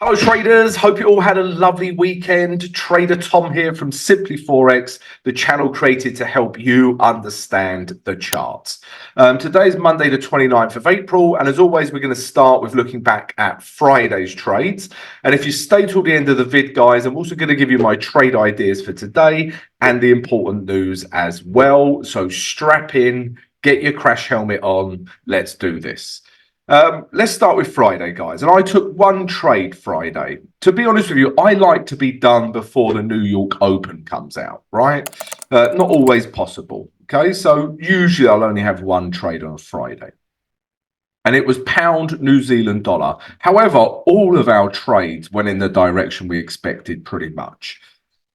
Hello traders, hope you all had a lovely weekend. Trader Tom here from Simply Forex, the channel created to help you understand the charts. Today is Monday the 29th of April, and as always we're going to start with looking back at Friday's trades. And if you stay till the end of the vid, guys, I'm also going to give you my trade ideas for today and the important news as well. So strap in, get your crash helmet on, let's do this. Let's start with Friday, guys. And I took one trade Friday. To be honest with you, I like to be done before the New York Open comes out, right? Not always possible. Okay, so usually I'll only have one trade on a Friday. And it was pound New Zealand dollar. However, all of our trades went in the direction we expected pretty much.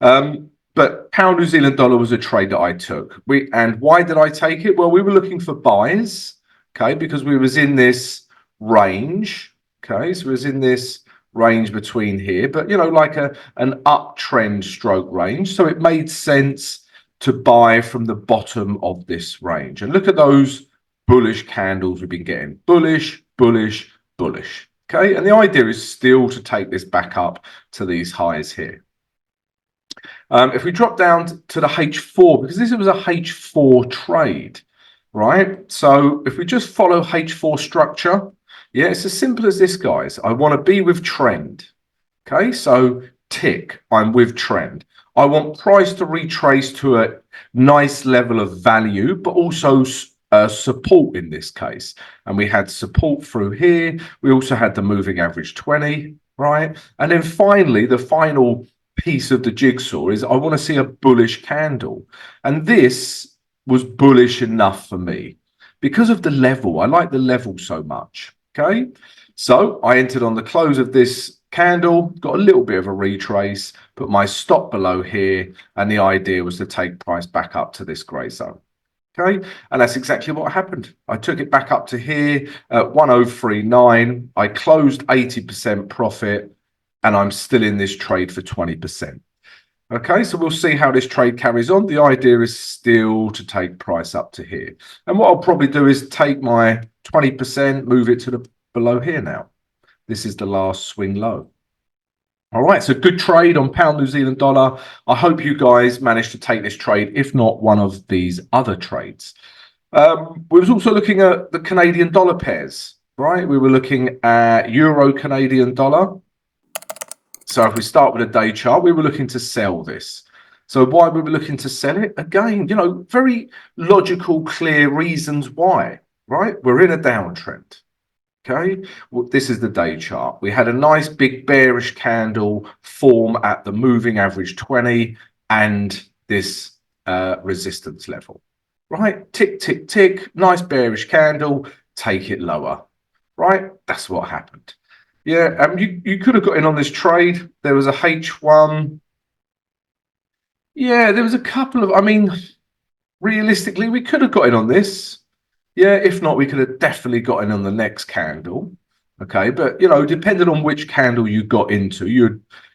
But pound New Zealand dollar was a trade that I took. And why did I take it? Well, we were looking for buys, okay, because we was in this range. Okay, so it was in this range between here, but like an uptrend stroke range. So it made sense to buy from the bottom of this range. And look at those bullish candles we've been getting. Bullish, bullish, bullish. Okay, and the idea is still to take this back up to these highs here. If we drop down to the H4, because this was a H4 trade, right? So if we just follow H4 structure, yeah, it's as simple as this, guys. I want to be with trend. Okay, so tick, I'm with trend. I want price to retrace to a nice level of value, but also support in this case. And we had support through here. We also had the moving average 20, right? And then finally, the final piece of the jigsaw is I want to see a bullish candle. And this was bullish enough for me because of the level. I like the level so much. Okay, so I entered on the close of this candle, got a little bit of a retrace, put my stop below here, and the idea was to take price back up to this grey zone. Okay, and that's exactly what happened. I took it back up to here at 1039. I closed 80% profit, and I'm still in this trade for 20%. Okay, so we'll see how this trade carries on. The idea is still to take price up to here. And what I'll probably do is take my 20%, move it to the below here now. This is the last swing low. All right, so good trade on pound New Zealand dollar. I hope you guys managed to take this trade, if not one of these other trades. We was also looking at the Canadian dollar pairs, right? We were looking at Euro Canadian dollar. So if we start with a day chart, we were looking to sell this. So why we were looking to sell it? Again, very logical, clear reasons why, right? We're in a downtrend. Okay, well, this is the day chart. We had a nice big bearish candle form at the moving average 20 and this resistance level, right? Tick, tick, tick, nice bearish candle, take it lower, right? That's what happened. Yeah, you could have got in on this trade. There was a H1. Yeah, there was a couple of, realistically, we could have got in on this. Yeah, if not, we could have definitely got in on the next candle. Okay, but depending on which candle you got into,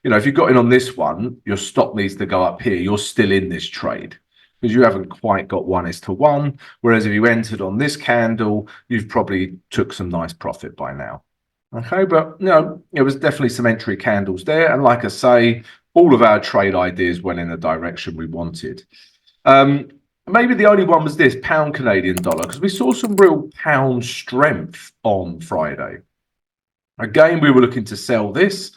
if you got in on this one, your stop needs to go up here. You're still in this trade because you haven't quite got 1:1. Whereas if you entered on this candle, you've probably took some nice profit by now. Okay, but there was definitely some entry candles there, and like I say, all of our trade ideas went in the direction we wanted. Maybe the only one was this pound Canadian dollar, because we saw some real pound strength on Friday. Again, we were looking to sell this.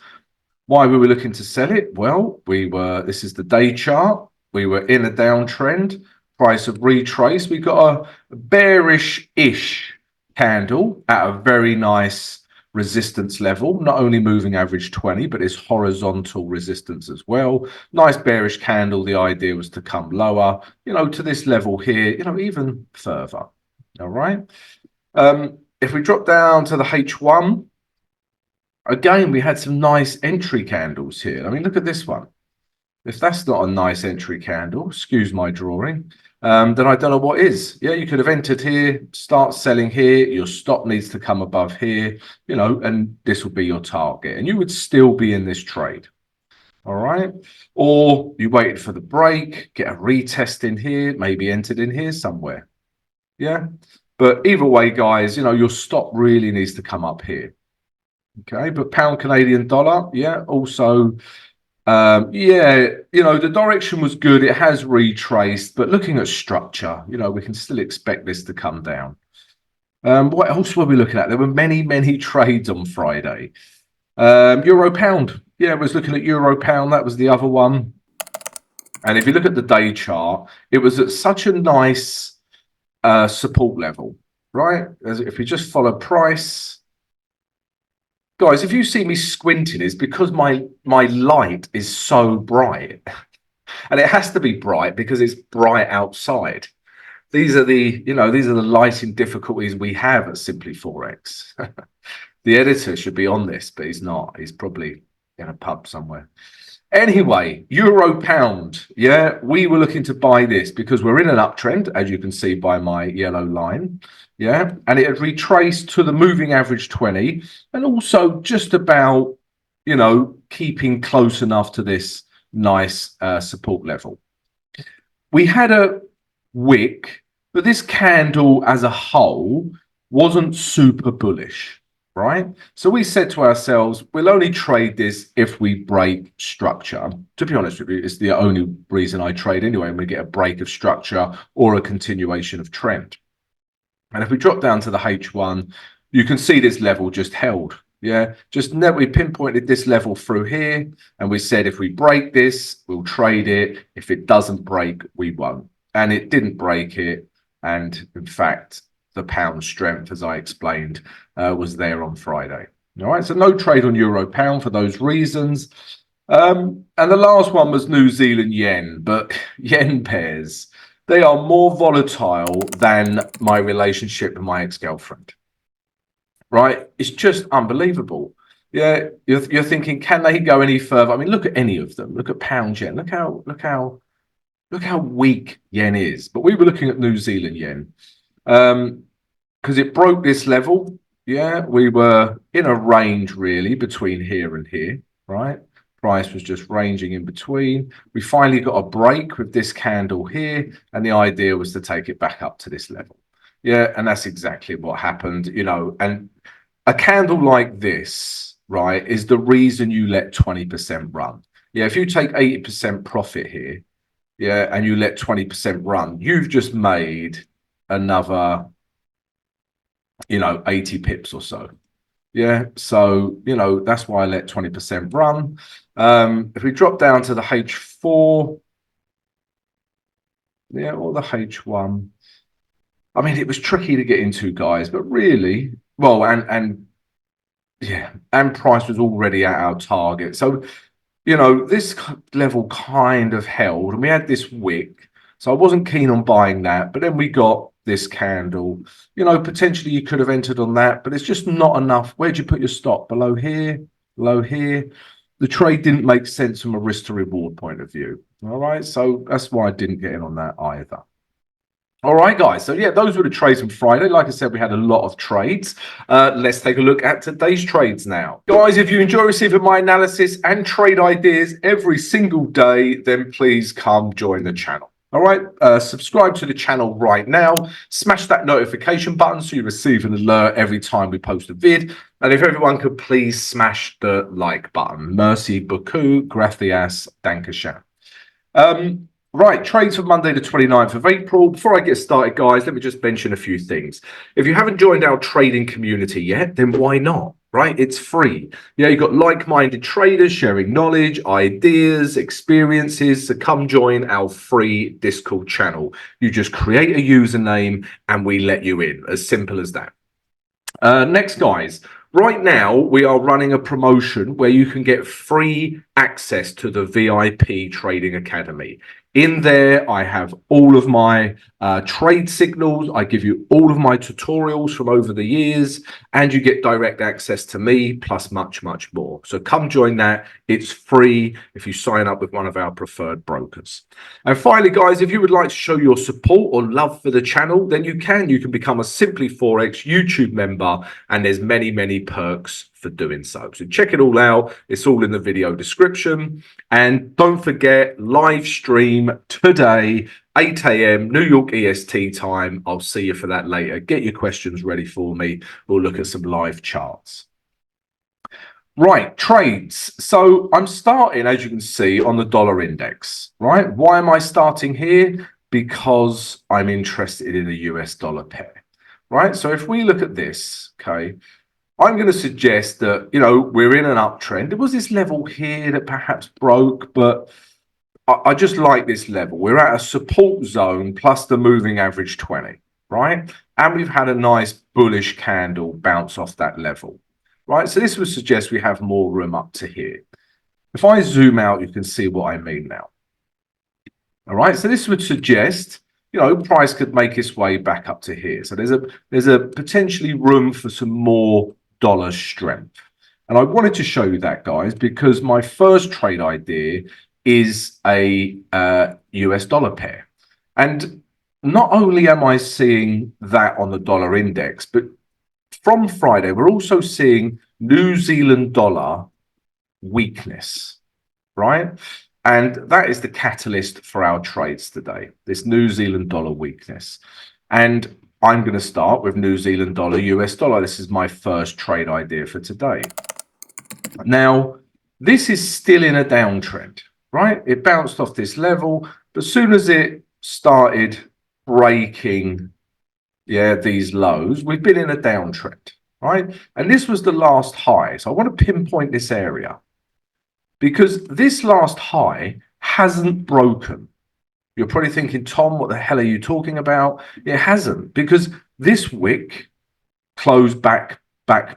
Why we were looking to sell it? Well, this is the day chart. We were in a downtrend. Price of retrace. We got a bearish-ish candle at a very nice resistance level, not only moving average 20, but it's horizontal resistance as well. Nice bearish candle. The idea was to come lower, to this level here, even further. All right. If we drop down to the H1, again, we had some nice entry candles here. Look at this one. If that's not a nice entry candle, excuse my drawing, then I don't know what is. Yeah, you could have entered here, start selling here. Your stop needs to come above here, and this will be your target. And you would still be in this trade. All right. Or you waited for the break, get a retest in here, maybe entered in here somewhere. Yeah. But either way, guys, your stop really needs to come up here. Okay, but pound Canadian dollar, yeah, also, yeah, the direction was good. It has retraced, but looking at structure, we can still expect this to come down. What else were we looking at? There were many, many trades on Friday. Euro pound, yeah, I was looking at euro pound. That was the other one. And if you look at the day chart, it was at such a nice support level, right? As if we just follow price. Guys, if you see me squinting, it's because my light is so bright. And it has to be bright because it's bright outside. These are the lighting difficulties we have at Simply Forex. The editor should be on this, but he's not. He's probably in a pub somewhere. Anyway, euro pound. Yeah, we were looking to buy this because we're in an uptrend, as you can see by my yellow line. Yeah, and it had retraced to the moving average 20 and also just about, keeping close enough to this nice support level. We had a wick, but this candle as a whole wasn't super bullish, right? So we said to ourselves, we'll only trade this if we break structure. To be honest with you, it's the only reason I trade anyway, when we get a break of structure or a continuation of trend. And if we drop down to the H1, you can see this level just held. Yeah, we pinpointed this level through here, and we said if we break this, we'll trade it. If it doesn't break, we won't. And it didn't break it. And in fact, the pound strength, as I explained, was there on Friday. All right, so no trade on euro pound for those reasons. And the last one was New Zealand yen, but yen pairs, they are more volatile than my relationship with my ex-girlfriend. Right? It's just unbelievable. Yeah, you're thinking, can they go any further? I mean, look at any of them. Look at pound yen. Look how weak yen is. But we were looking at New Zealand yen because it broke this level. Yeah, we were in a range really between here and here. Right, price was just ranging in between. We finally got a break with this candle here, and the idea was to take it back up to this level. Yeah, and that's exactly what happened, and a candle like this, right, is the reason you let 20% run. Yeah, if you take 80% profit here, yeah, and you let 20% run, you've just made another, 80 pips or so. Yeah, so, that's why I let 20% run. If we drop down to the H4, yeah, or the H1, I mean, it was tricky to get into, guys, but really, well, and yeah, and price was already at our target. So, this level kind of held, and we had this wick. So I wasn't keen on buying that, but then we got this candle. Potentially you could have entered on that, but it's just not enough. Where'd you put your stop? Below here, below here. The trade didn't make sense from a risk to reward point of view. All right, so that's why I didn't get in on that either. All right, guys. So, yeah, those were the trades from Friday. Like I said, we had a lot of trades. Let's take a look at today's trades now. Guys, if you enjoy receiving my analysis and trade ideas every single day, then please come join the channel. All right, subscribe to the channel right now. Smash that notification button so you receive an alert every time we post a vid. And if everyone could please smash the like button. Merci beaucoup, gracias, dankeschön. Right, trades for Monday the 29th of April. Before I get started, guys, let me just mention a few things. If you haven't joined our trading community yet, then why not? Right, it's free. Yeah, you've got like-minded traders sharing knowledge, ideas, experiences. So come join our free Discord channel. You just create a username and we let you in. As simple as that. Next, guys. Right now, we are running a promotion where you can get free access to the VIP Trading Academy. In there, I have all of my trade signals. I give you all of my tutorials from over the years, and you get direct access to me, plus much, much more. So come join that. It's free if you sign up with one of our preferred brokers. And finally, guys, if you would like to show your support or love for the channel, then you can. You can become a Simply Forex YouTube member, and there's many, many perks for doing so. So check it all out. It's all in the video description. And don't forget, live stream today, 8 a.m. New York EST time. I'll see you for that later. Get your questions ready for me. We'll look at some live charts. Right, trades. So I'm starting, as you can see, on the dollar index, right? Why am I starting here? Because I'm interested in a US dollar pair, right? So if we look at this, okay, I'm going to suggest that, we're in an uptrend. There was this level here that perhaps broke, but I just like this level. We're at a support zone plus the moving average 20, right? And we've had a nice bullish candle bounce off that level, right? So this would suggest we have more room up to here. If I zoom out, you can see what I mean now. All right, so this would suggest, price could make its way back up to here. So there's a potentially room for some more dollar strength. And I wanted to show you that, guys, because my first trade idea is a US dollar pair. And not only am I seeing that on the dollar index, but from Friday, we're also seeing New Zealand dollar weakness, right? And that is the catalyst for our trades today, this New Zealand dollar weakness. And I'm going to start with New Zealand dollar, US dollar. This is my first trade idea for today. Now, this is still in a downtrend, right? It bounced off this level, but as soon as it started breaking, these lows, we've been in a downtrend, right? And this was the last high. So I want to pinpoint this area because this last high hasn't broken. You're probably thinking, Tom, what the hell are you talking about? It hasn't, because this wick closed back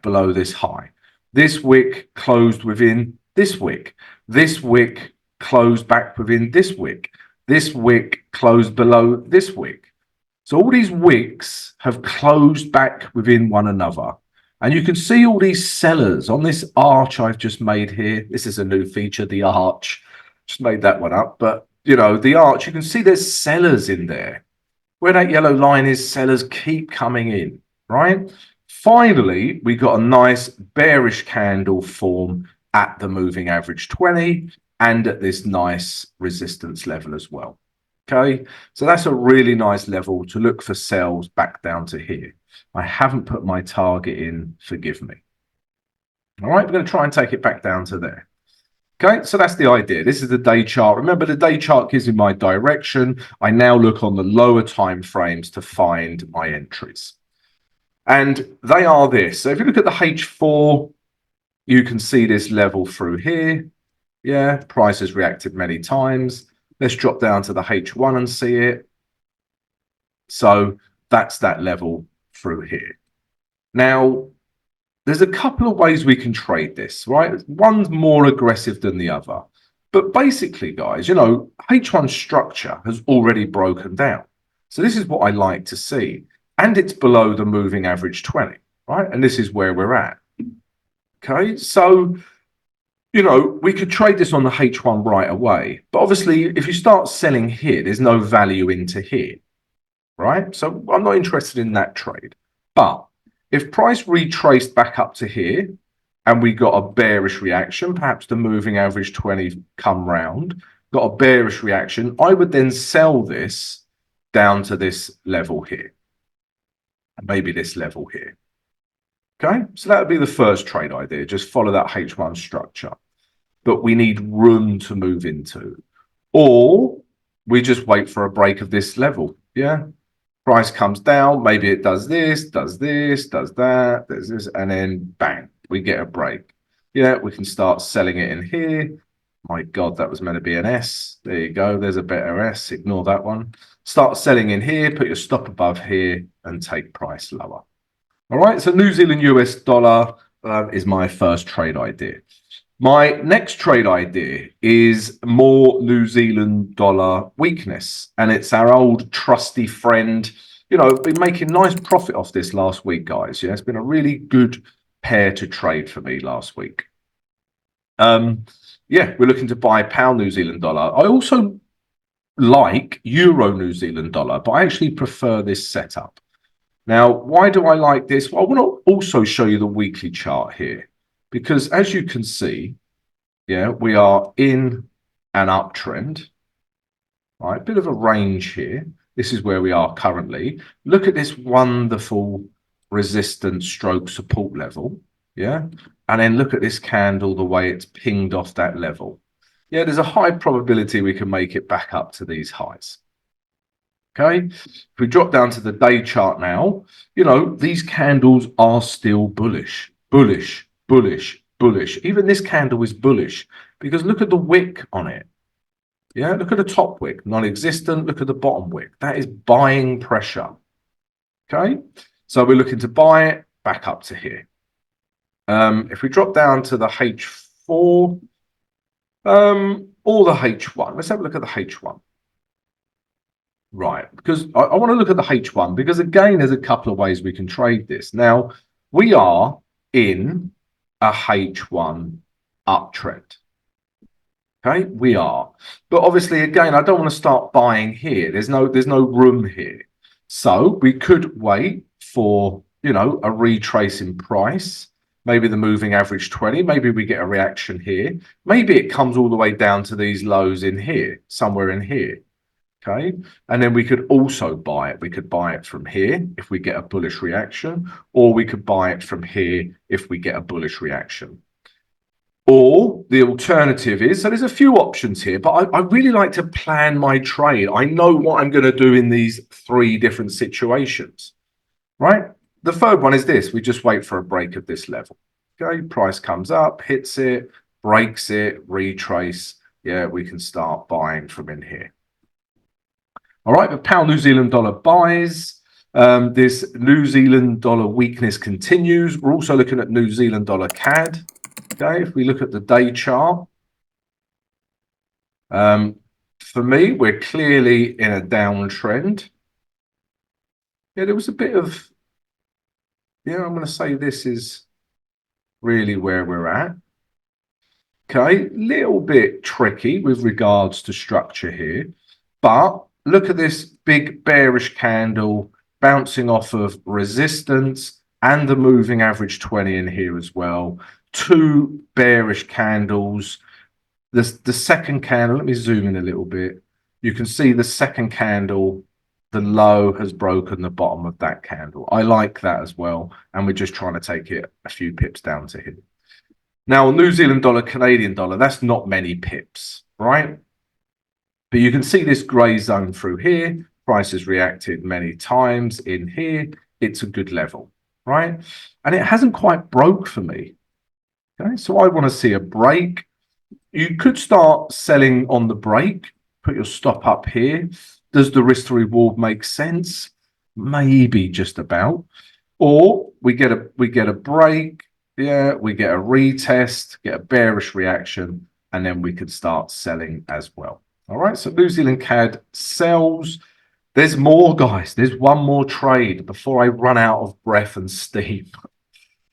below this high. This wick closed within this wick. This wick closed back within this wick. This wick closed below this wick. So all these wicks have closed back within one another. And you can see all these sellers on this arch I've just made here. This is a new feature, the arch. Just made that one up. But, the arch, you can see there's sellers in there. Where that yellow line is, sellers keep coming in, right? Finally, we got a nice bearish candle form at the moving average 20 and at this nice resistance level as well. Okay, so that's a really nice level to look for sells back down to here. I haven't put my target in, forgive me. All right, we're going to try and take it back down to there. Okay, so that's the idea. This is the day chart. Remember, the day chart gives me my direction. I now look on the lower time frames to find my entries. And they are this. So if you look at the H4, you can see this level through here. Yeah, price has reacted many times. Let's drop down to the H1 and see it. So that's that level through here. Now, there's a couple of ways we can trade this, right? One's more aggressive than the other. But basically, guys, H1 structure has already broken down. So this is what I like to see. And it's below the moving average 20, right? And this is where we're at. Okay, so we could trade this on the H1 right away. But obviously, if you start selling here, there's no value into here, right? So I'm not interested in that trade. But if price retraced back up to here and we got a bearish reaction, perhaps the moving average 20 come round, got a bearish reaction, I would then sell this down to this level here. And maybe this level here. Okay, so that would be the first trade idea. Just follow that H1 structure. But we need room to move into. Or we just wait for a break of this level. Yeah. Price comes down. Maybe it does this, does that, there's this, and then bang, we get a break. Yeah, we can start selling it in here. My God, that was meant to be an S. There you go. There's a better S. Ignore that one. Start selling in here, put your stop above here, and take price lower. All right, so New Zealand US dollar is my first trade idea. My next trade idea is more New Zealand dollar weakness, and it's our old trusty friend. Been making nice profit off this last week, guys. Yeah, it's been a really good pair to trade for me last week. Yeah, we're looking to buy pound New Zealand dollar. I also like euro New Zealand dollar, but I actually prefer this setup. Now, why do I like this? Well, I want to also show you the weekly chart here, because as you can see, yeah, we are in an uptrend, right? Bit of a range here. This is where we are currently. Look at this wonderful resistance stroke support level. Yeah, and then look at this candle, the way it's pinged off that level. Yeah, there's a high probability we can make it back up to these highs. Okay, if we drop down to the day chart now, you know, these candles are still bullish, bullish, bullish, bullish. Even this candle is bullish because look at the wick on it. Yeah, look at the top wick, non-existent. Look at the bottom wick. That is buying pressure. Okay, so we're looking to buy it back up to here. If we drop down to the H4 or the H1, let's have a look at the H1. Right, because I want to look at the H1 because again, there's a couple of ways we can trade this. Now, we are in a H1 uptrend. Okay, we are. But obviously, again, I don't want to start buying here. There's no room here. So we could wait for, you know, a retrace in price. Maybe the moving average 20. Maybe we get a reaction here. Maybe it comes all the way down to these lows in here, somewhere in here. Okay, and then we could also buy it. We could buy it from here if we get a bullish reaction, or we could buy it from here if we get a bullish reaction. Or the alternative is, so there's a few options here, but I really like to plan my trade. I know what I'm going to do in these three different situations, right? The third one is this. We just wait for a break of this level. Okay, price comes up, hits it, breaks it, retrace. Yeah, we can start buying from in here. All right, the pound New Zealand dollar buys. This New Zealand dollar weakness continues. We're also looking at New Zealand dollar CAD. Okay, if we look at the day chart, for me, we're clearly in a downtrend. Yeah, there was a bit of, yeah, I'm going to say this is really where we're at. Okay, little bit tricky with regards to structure here, but look at this big bearish candle bouncing off of resistance and the moving average 20 in here as well. Two bearish candles. The second candle, let me zoom in a little bit. You can see the second candle, the low has broken the bottom of that candle. I like that as well. And we're just trying to take it a few pips down to here. Now, New Zealand dollar, Canadian dollar, that's not many pips, right? But you can see this grey zone through here. Price has reacted many times in here. It's a good level, right? And it hasn't quite broke for me. Okay, so I want to see a break. You could start selling on the break, put your stop up here. Does the risk to reward make sense? Maybe just about. Or we get a break, yeah, we get a retest, get a bearish reaction, and then we could start selling as well. All right, so New Zealand CAD sells. There's more, guys. There's one more trade before I run out of breath and steam.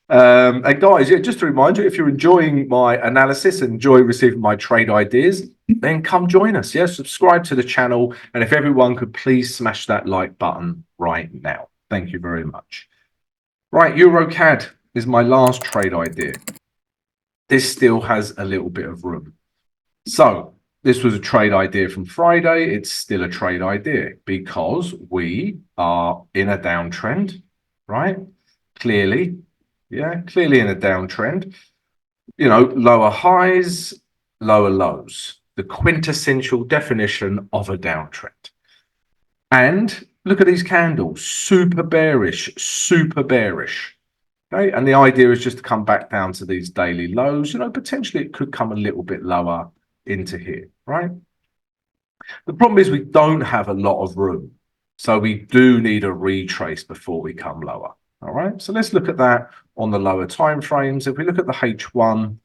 And guys, yeah, just to remind you, if you're enjoying my analysis and enjoy receiving my trade ideas, then come join us. Yeah, subscribe to the channel. And if everyone could please smash that like button right now. Thank you very much. Right, EURCAD is my last trade idea. This still has a little bit of room. So this was a trade idea from Friday. It's still a trade idea because we are in a downtrend, right? Clearly. Yeah, clearly in a downtrend. You know, lower highs, lower lows. The quintessential definition of a downtrend. And look at these candles. Super bearish, super bearish. Okay, and the idea is just to come back down to these daily lows. You know, potentially it could come a little bit lower into here, right? The problem is we don't have a lot of room. So we do need a retrace before we come lower. All right, so let's look at that on the lower time frames. If we look at the H1,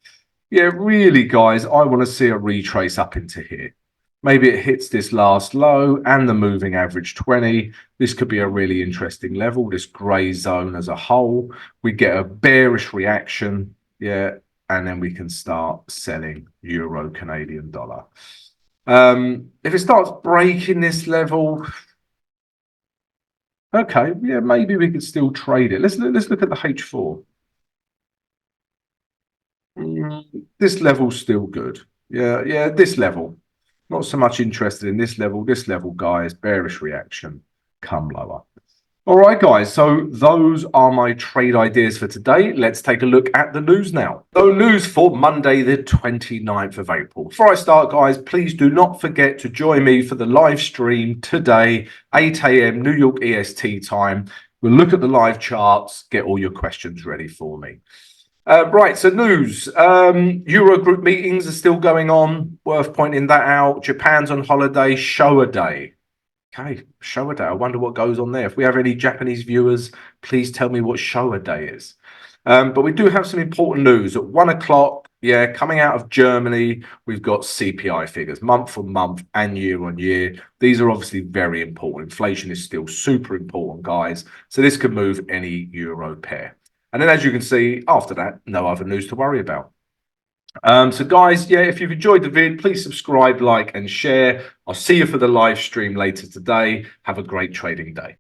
yeah, really, guys, I want to see a retrace up into here. Maybe it hits this last low and the moving average 20. This could be a really interesting level, this grey zone as a whole. We get a bearish reaction, yeah, and then we can start selling euro Canadian dollar. If it starts breaking this level, okay, yeah, maybe we could still trade it. Let's look at the H4. This level's still good. Yeah, this level. Not so much interested in this level. This level, guys, bearish reaction, come lower. All right, guys, so those are my trade ideas for today. Let's take a look at the news now. So news for Monday, the 29th of April. Before I start, guys, please do not forget to join me for the live stream today, 8 a.m. New York EST time. We'll look at the live charts, get all your questions ready for me. Right, so news. Eurogroup meetings are still going on. Worth pointing that out. Japan's on holiday, show a day. Okay, show a day. I wonder what goes on there. If we have any Japanese viewers, please tell me what show a day is. But we do have some important news at 1 o'clock. Yeah, coming out of Germany, we've got CPI figures month on month and year on year. These are obviously very important. Inflation is still super important, guys. So this could move any euro pair. And then, as you can see, after that, no other news to worry about. So guys, yeah, if you've enjoyed the vid, please subscribe, like, and share. I'll see you for the live stream later today. Have a great trading day.